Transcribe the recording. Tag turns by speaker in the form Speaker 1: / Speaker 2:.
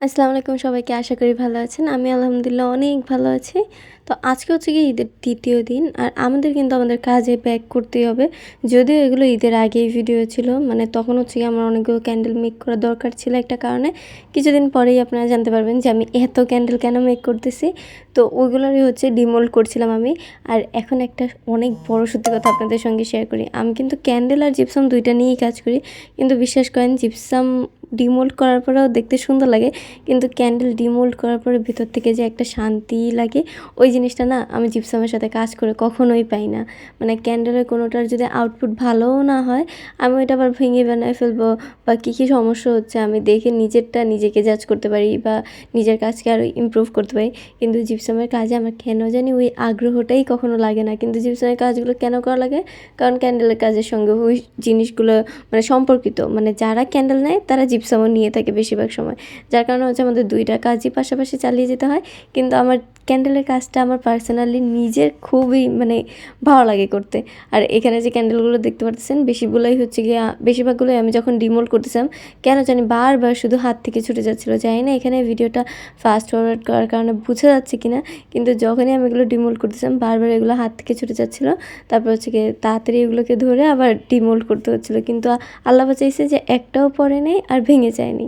Speaker 1: আসসালামু আলাইকুম সবাইকে। আশা করি ভালো আছেন। আমি আলহামদুলিল্লাহ অনেক ভালো আছি। তো আজকে হচ্ছে গিয়ে ঈদের ৩য় দিন। আর আমাদের কিন্তু আমাদের কাজে ব্যাক করতেই হবে। যদিও এগুলো ঈদের আগেই ভিডিও ছিল। মানে তখন হচ্ছে গিয়ে আমার অনেকগুলো ক্যান্ডেল মেক করা দরকার ছিল একটা কারণে। কিছুদিন পরেই আপনারা জানতে পারবেন যে আমি এত ক্যান্ডেল কেন মেক করতেছি। তো ওইগুলোরই হচ্ছে ডিমোল্ড করছিলাম আমি। আর এখন একটা অনেক বড় সত্যি কথা আপনাদের সঙ্গে শেয়ার করি। আমি কিন্তু ক্যান্ডেল আর জিপসাম ২ টা নিয়েই কাজ করি। কিন্তু বিশ্বাস করেন জিপসাম ডিমোল্ড করার পরেও দেখতে সুন্দর লাগে, কিন্তু ক্যান্ডেল ডিমোল্ড করার পরে ভিতর থেকে যে একটা শান্তি লাগে, ওই জিনিসটা না আমি জিপসামের সাথে কাজ করে কখনোই পাই না। মানে ক্যান্ডেলের কোনোটার যদি আউটপুট ভালোও না হয়, আমি ওইটা আবার ভেঙে বানায় ফেলবো বা কী সমস্যা হচ্ছে আমি দেখে নিজেরটা নিজেকে জাজ করতে পারি বা নিজের কাজকে আরও ইমপ্রুভ করতে পারি। কিন্তু জিপসামের কাজে আমার কেন জানি ওই আগ্রহটাই কখনো লাগে না। কিন্তু জিপসামের কাজগুলো কেন করা লাগে? কারণ ক্যান্ডেলের কাজের সঙ্গে ওই জিনিসগুলো মানে সম্পর্কিত। মানে যারা ক্যান্ডেল নেয় তারা জিপসামও নিয়ে থাকে বেশিরভাগ সময়। যার কারণে হচ্ছে আমাদের ২ টা কাজই পাশাপাশি চালিয়ে যেতে হয়। কিন্তু আমার ক্যান্ডেলের কাজটা আমার পার্সোনালি নিজের খুবই মানে ভালো লাগে করতে। আর এখানে যে ক্যান্ডেলগুলো দেখতে পারতেছেন বেশিরগুলোই হচ্ছে গিয়ে বেশিরভাগগুলোই আমি যখন ডিমোল্ড করতেছিলাম, কেন জানি বারবার শুধু হাত থেকে ছুটে যাচ্ছিলো। জানি না এখানে ভিডিওটা ফাস্ট ফরওয়ার্ড করার কারণে বোঝা যাচ্ছে কিনা, কিন্তু যখনই আমি এগুলো ডিমোল্ড করতেছিলাম বারবার এগুলো হাত থেকে ছুটে যাচ্ছিলো। তারপর হচ্ছে গিয়ে তাড়াতাড়ি এগুলোকে ধরে আবার ডিমোল্ড করতে হচ্ছিলো। কিন্তু আল্লাহ বাঁচাইছে যে একটাও পড়ে নেই আর ভেঙে যায়নি।